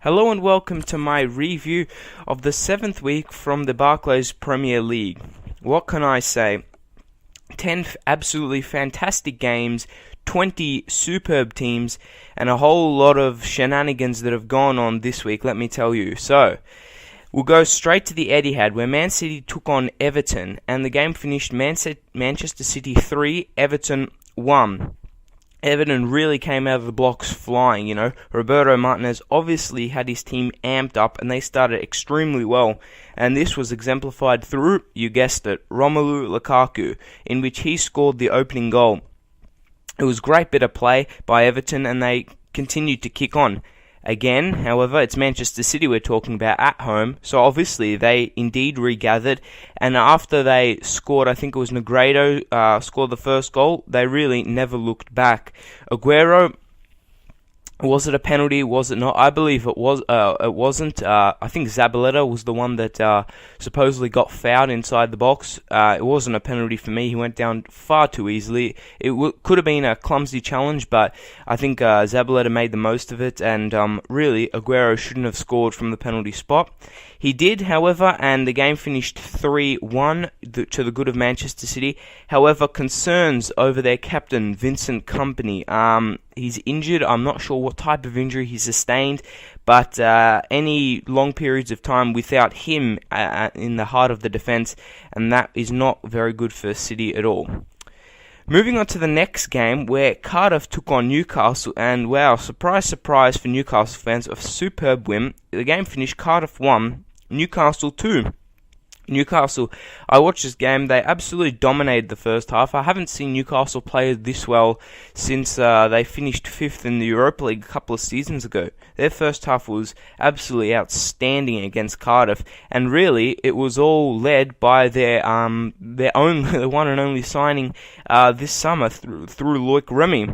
Hello and welcome to my review of the 7th week from the Barclays Premier League. What can I say? 10 absolutely fantastic games, 20 superb teams, and a whole lot of shenanigans that have gone on this week, let me tell you. So, we'll go straight to the Etihad, where Man City took on Everton, and the game finished Manchester City 3, Everton 1. Everton really came out of the blocks flying, Roberto Martinez obviously had his team amped up and they started extremely well. And this was exemplified through, you guessed it, Romelu Lukaku, in which he scored the opening goal. It was a great bit of play by Everton and they continued to kick on. Again, however, it's Manchester City we're talking about at home, so obviously they indeed regathered, and after they scored, I think it was Negredo, scored the first goal, they really never looked back. Aguero, was it a penalty? Was it not? I believe it was. It wasn't. I think Zabaleta was the one that supposedly got fouled inside the box. It wasn't a penalty for me. He went down far too easily. It could have been a clumsy challenge, but I think Zabaleta made the most of it, and really, Aguero shouldn't have scored from the penalty spot. He did, however, and the game finished 3-1 to the good of Manchester City. However, concerns over their captain, Vincent Kompany. He's injured. I'm not sure what type of injury he sustained, but any long periods of time without him in the heart of the defence, and that is not very good for City at all. Moving on to the next game, where Cardiff took on Newcastle, and wow, surprise, surprise for Newcastle fans, a superb win. The game finished Cardiff 1, Newcastle 2. Newcastle, I watched this game, they absolutely dominated the first half. I haven't seen Newcastle play this well since they finished 5th in the Europa League a couple of seasons ago. Their first half was absolutely outstanding against Cardiff, and really, it was all led by their own, the one and only signing this summer through Loic Remy.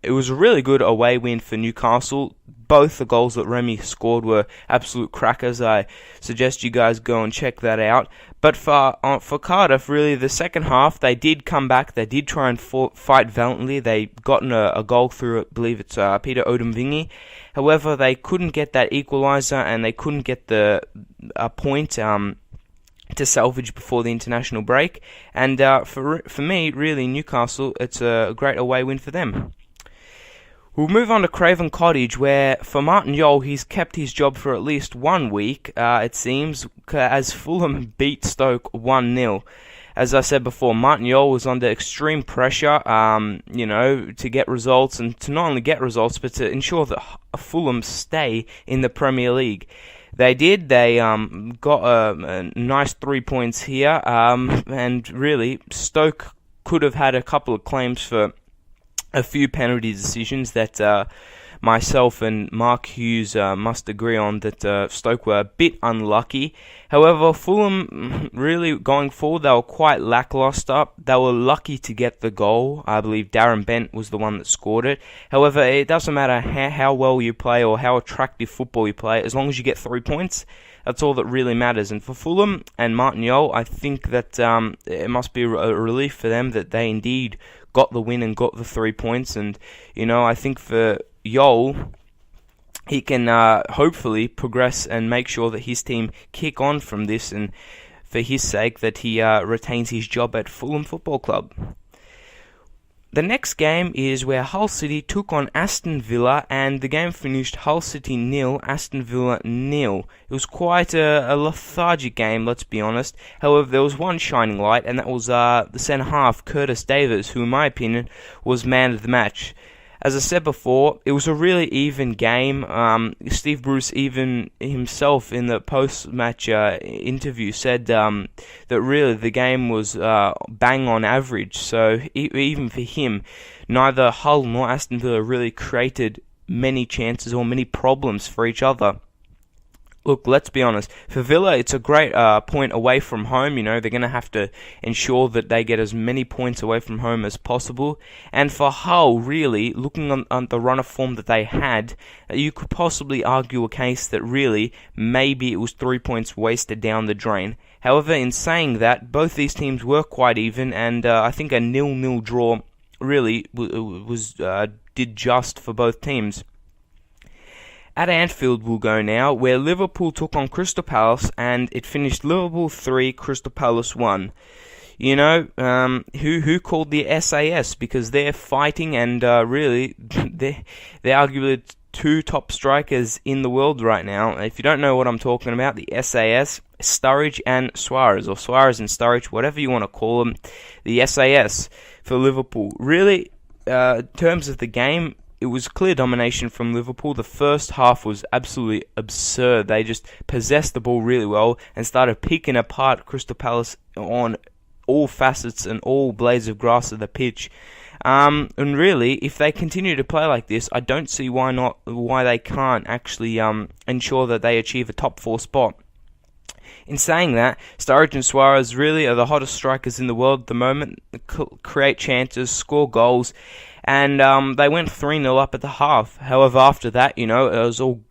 It was a really good away win for Newcastle. Both the goals that Remy scored were absolute crackers. I suggest you guys go and check that out. But for Cardiff, really, the second half, they did come back. They did try and fight valiantly. They gotten a goal through, I believe it's Peter Odemwingie. However, they couldn't get that equaliser, and they couldn't get a point to salvage before the international break. And for me, really, Newcastle, it's a great away win for them. We'll move on to Craven Cottage, where for Martin Jol, he's kept his job for at least 1 week, it seems, as Fulham beat Stoke 1-0. As I said before, Martin Jol was under extreme pressure, to get results, and to not only get results, but to ensure that Fulham stay in the Premier League. They did. They got a nice 3 points here, and really, Stoke could have had a couple of claims for a few penalty decisions that myself and Mark Hughes must agree on that Stoke were a bit unlucky. However, Fulham, really going forward, they were quite lackluster. They were lucky to get the goal. I believe Darren Bent was the one that scored it. However, it doesn't matter how well you play or how attractive football you play, as long as you get 3 points. That's all that really matters. And for Fulham and Martin Jol, I think that it must be a relief for them that they indeed got the win and got the 3 points. And, I think for Jol, he can hopefully progress and make sure that his team kick on from this, and for his sake that he retains his job at Fulham Football Club. The next game is where Hull City took on Aston Villa, and the game finished Hull City 0, Aston Villa 0. It was quite a lethargic game, let's be honest. However, there was one shining light, and that was the centre-half, Curtis Davies, who in my opinion was man of the match. As I said before, it was a really even game. Steve Bruce even himself in the post-match interview said that really the game was bang on average. So even for him, neither Hull nor Aston Villa really created many chances or many problems for each other. Look, let's be honest. For Villa, it's a great point away from home. They're going to have to ensure that they get as many points away from home as possible. And for Hull, really, looking on the run of form that they had, you could possibly argue a case that really, maybe it was 3 points wasted down the drain. However, in saying that, both these teams were quite even, and I think a 0-0 draw really did just for both teams. at Anfield we'll go now, where Liverpool took on Crystal Palace, and it finished Liverpool 3, Crystal Palace 1. You know, who called the SAS? Because they're fighting, and really, they're arguably two top strikers in the world right now. If you don't know what I'm talking about, the SAS, Sturridge and Suarez, or Suarez and Sturridge, whatever you want to call them, the SAS for Liverpool. Really, in terms of the game, it was clear domination from Liverpool. The first half was absolutely absurd. They just possessed the ball really well and started picking apart Crystal Palace on all facets and all blades of grass of the pitch. And really, if they continue to play like this, I don't see why they can't actually ensure that they achieve a top 4 spot. In saying that, Sturridge and Suarez really are the hottest strikers in the world at the moment. Create chances, score goals, and they went 3-0 up at the half. However, after that, as all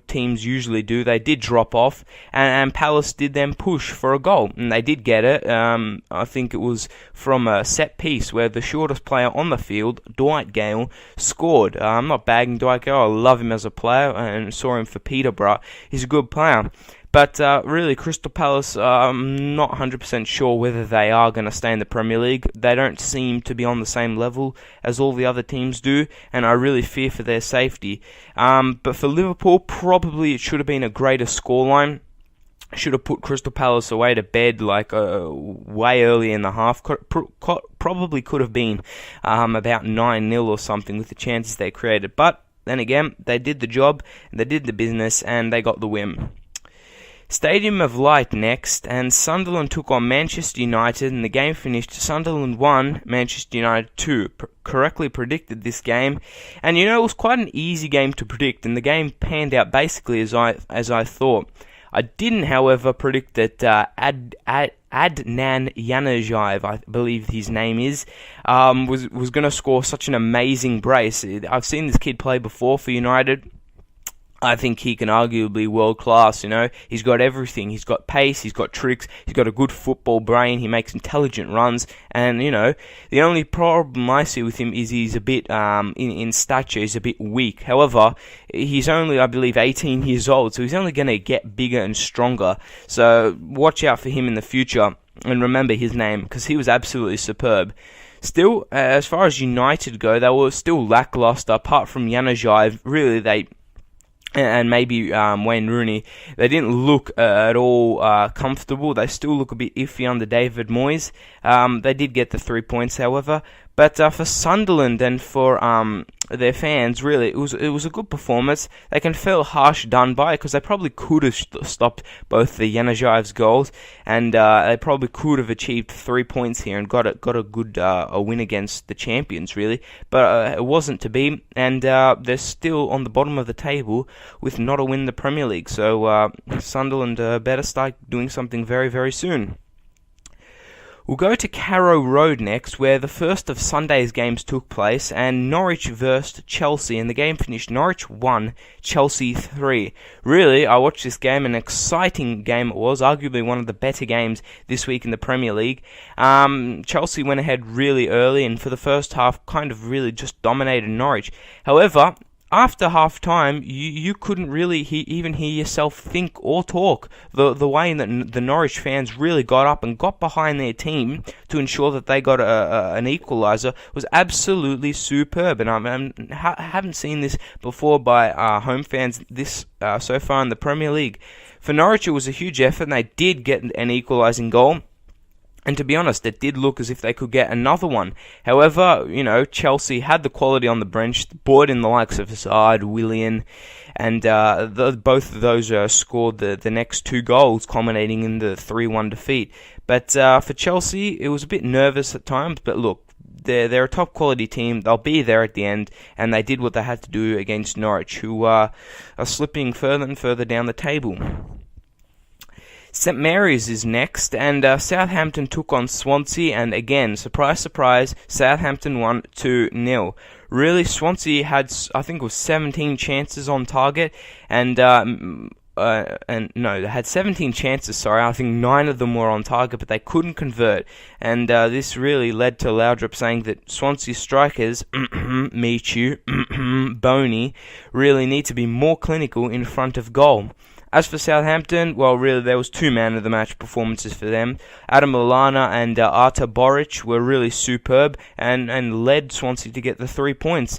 teams usually do, they did drop off, and Palace did then push for a goal, and they did get it. I think it was from a set piece where the shortest player on the field, Dwight Gale, scored. I'm not bagging Dwight Gale. I love him as a player, and saw him for Peterborough. He's a good player. But really, Crystal Palace, I'm not 100% sure whether they are going to stay in the Premier League. They don't seem to be on the same level as all the other teams do, and I really fear for their safety. But for Liverpool, probably it should have been a greater scoreline. Should have put Crystal Palace away to bed way early in the half. Probably could have been about 9-0 or something with the chances they created. But then again, they did the job, they did the business, and they got the win. Stadium of Light next, and Sunderland took on Manchester United, and the game finished Sunderland 1, Manchester United 2. Correctly predicted this game, and it was quite an easy game to predict, and the game panned out basically as I thought. I didn't, however, predict that Adnan Januzaj, I believe his name is, was going to score such an amazing brace. I've seen this kid play before for United. I think he can arguably be world class, He's got everything. He's got pace, he's got tricks, he's got a good football brain, he makes intelligent runs, and, the only problem I see with him is he's a bit, in stature, he's a bit weak. However, he's only, I believe, 18 years old, so he's only going to get bigger and stronger. So, watch out for him in the future, and remember his name, because he was absolutely superb. Still, as far as United go, they were still lackluster, apart from Januzaj. Really, and maybe Wayne Rooney, they didn't look at all comfortable. They still look a bit iffy under David Moyes. They did get the 3 points, however. But for Sunderland and for their fans, really, it was a good performance. They can feel harsh done by because they probably could have stopped both the Januzaj's goals, and they probably could have achieved 3 points here and got a good a win against the champions, really. But it wasn't to be, and they're still on the bottom of the table with not a win in the Premier League. So Sunderland better start doing something very, very soon. We'll go to Carrow Road next, where the first of Sunday's games took place, and Norwich versed Chelsea, and the game finished Norwich 1, Chelsea 3. Really, I watched this game, an exciting game it was, arguably one of the better games this week in the Premier League. Chelsea went ahead really early, and for the first half, kind of really just dominated Norwich. However, after half-time, you couldn't really even hear yourself think or talk. The way that the Norwich fans really got up and got behind their team to ensure that they got an equaliser was absolutely superb. And I haven't seen this before by home fans this so far in the Premier League. For Norwich, it was a huge effort, and they did get an equalising goal. And to be honest, it did look as if they could get another one. However, Chelsea had the quality on the bench, brought in the likes of Hazard, Willian, and both of those scored the next 2 goals, culminating in the 3-1 defeat. But for Chelsea, it was a bit nervous at times, but look, they're a top quality team. They'll be there at the end, and they did what they had to do against Norwich, who are slipping further and further down the table. St Mary's is next, and Southampton took on Swansea, and again, surprise, surprise, Southampton won 2-0. Really, Swansea had, I think it was 17 chances on target, and they had 17 chances, sorry. I think 9 of them were on target, but they couldn't convert. And this really led to Laudrup saying that Swansea strikers, Michu, Boney, really need to be more clinical in front of goal. As for Southampton, well, really, there was 2 man-of-the-match performances for them. Adam Lallana and Arta Boric were really superb and led Swansea to get the 3 points.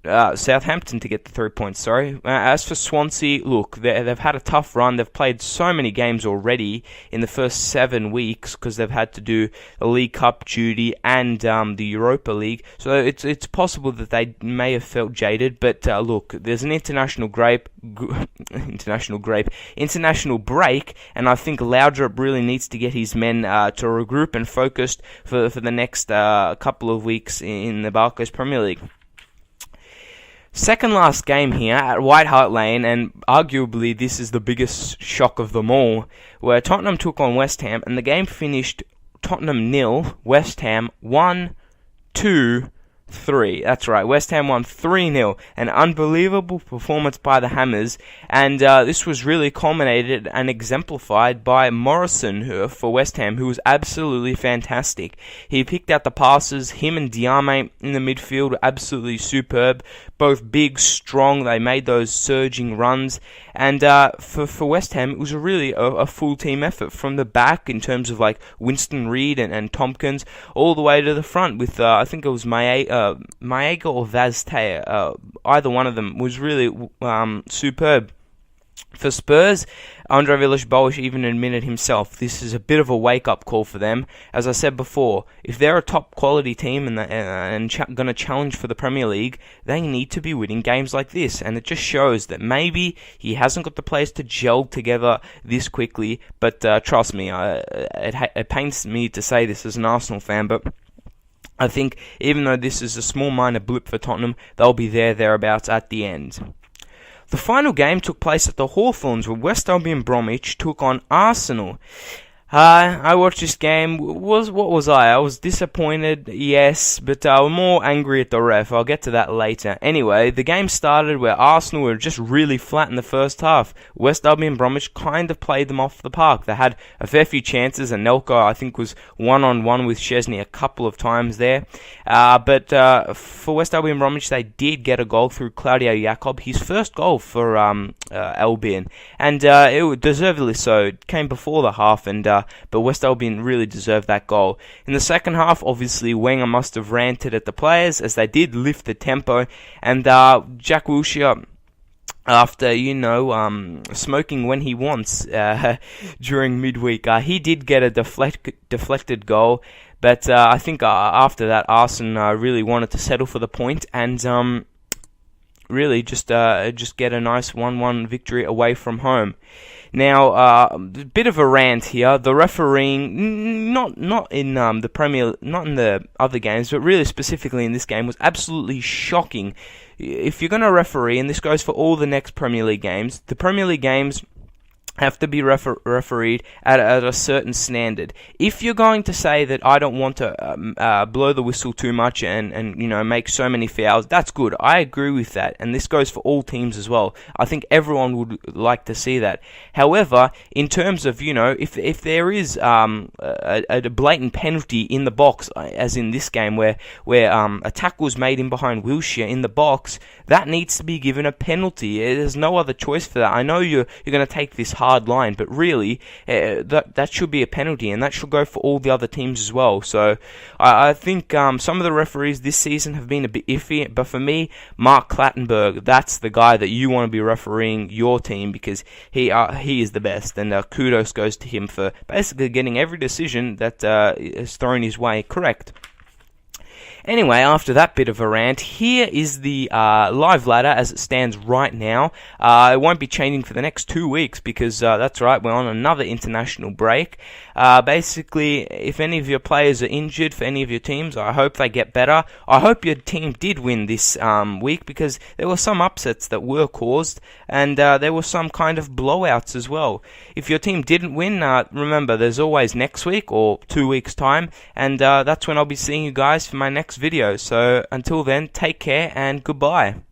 Southampton to get the 3 points, sorry. As for Swansea, look, they've had a tough run. They've played so many games already in the first 7 weeks because they've had to do the League Cup duty and the Europa League. So it's possible that they may have felt jaded. But look, there's an international break, and I think Laudrup really needs to get his men to regroup and focused for the next couple of weeks in the Barclays Premier League. Second last game here at White Hart Lane, and arguably this is the biggest shock of them all, where Tottenham took on West Ham, and the game finished Tottenham 0, West Ham 1, 2, 3. That's right, West Ham won 3-0. An unbelievable performance by the Hammers, and this was really culminated and exemplified by Morrison for West Ham, who was absolutely fantastic. He picked out the passes. Him and Diame in the midfield were absolutely superb. Both big, strong. They made those surging runs. And for West Ham, it was really a full team effort from the back in terms of like Winston Reid and Tompkins all the way to the front with I think it was Maega or Vaztea. Either one of them was really superb. For Spurs, Andre Villas-Boas even admitted himself this is a bit of a wake-up call for them. As I said before, if they're a top-quality team and going to challenge for the Premier League, they need to be winning games like this. And it just shows that maybe he hasn't got the players to gel together this quickly. But trust me, it pains me to say this as an Arsenal fan, but I think even though this is a small minor blip for Tottenham, they'll be thereabouts at the end. The final game took place at the Hawthorns, where West Albion Bromwich took on Arsenal. I watched this game. What was I? I was disappointed, yes, but more angry at the ref. I'll get to that later. Anyway, the game started where Arsenal were just really flat in the first half. West Albion Bromwich kind of played them off the park. They had a fair few chances, and Nelka, I think, was one-on-one with Szczesny a couple of times there. But for West Albion Bromwich, they did get a goal through Claudio Jacob, his first goal for Albion. And it was deservedly so. It came before the half, and but West Albion really deserved that goal. In the second half, obviously, Wenger must have ranted at the players, as they did lift the tempo, and Jack Wilshere, after, smoking when he wants during midweek, he did get a deflected goal, but I think after that, Arsenal really wanted to settle for the point, and really just get a nice 1-1 victory away from home. Now, a bit of a rant here. The refereeing, not in the Premier, not in the other games, but really specifically in this game, was absolutely shocking. If you're going to referee, and this goes for all the next Premier League games, the Premier League games have to be refereed at a certain standard. If you're going to say that I don't want to blow the whistle too much and make so many fouls, that's good. I agree with that, and this goes for all teams as well. I think everyone would like to see that. However, in terms of if there is a blatant penalty in the box, as in this game where a tackle was made in behind Wilshere in the box, that needs to be given a penalty. There's no other choice for that. I know you're going to take this hard line, but really that should be a penalty, and that should go for all the other teams as well. So I think some of the referees this season have been a bit iffy, but for me, Mark Clattenburg, that's the guy that you want to be refereeing your team, because he is the best, and kudos goes to him for basically getting every decision that is thrown his way correct. Anyway, after that bit of a rant, here is the live ladder as it stands right now. It won't be changing for the next 2 weeks because, that's right, we're on another international break. Basically, if any of your players are injured for any of your teams, I hope they get better. I hope your team did win this week, because there were some upsets that were caused, and there were some kind of blowouts as well. If your team didn't win, remember, there's always next week or 2 weeks' time, and that's when I'll be seeing you guys for my next video. So until then, take care and goodbye.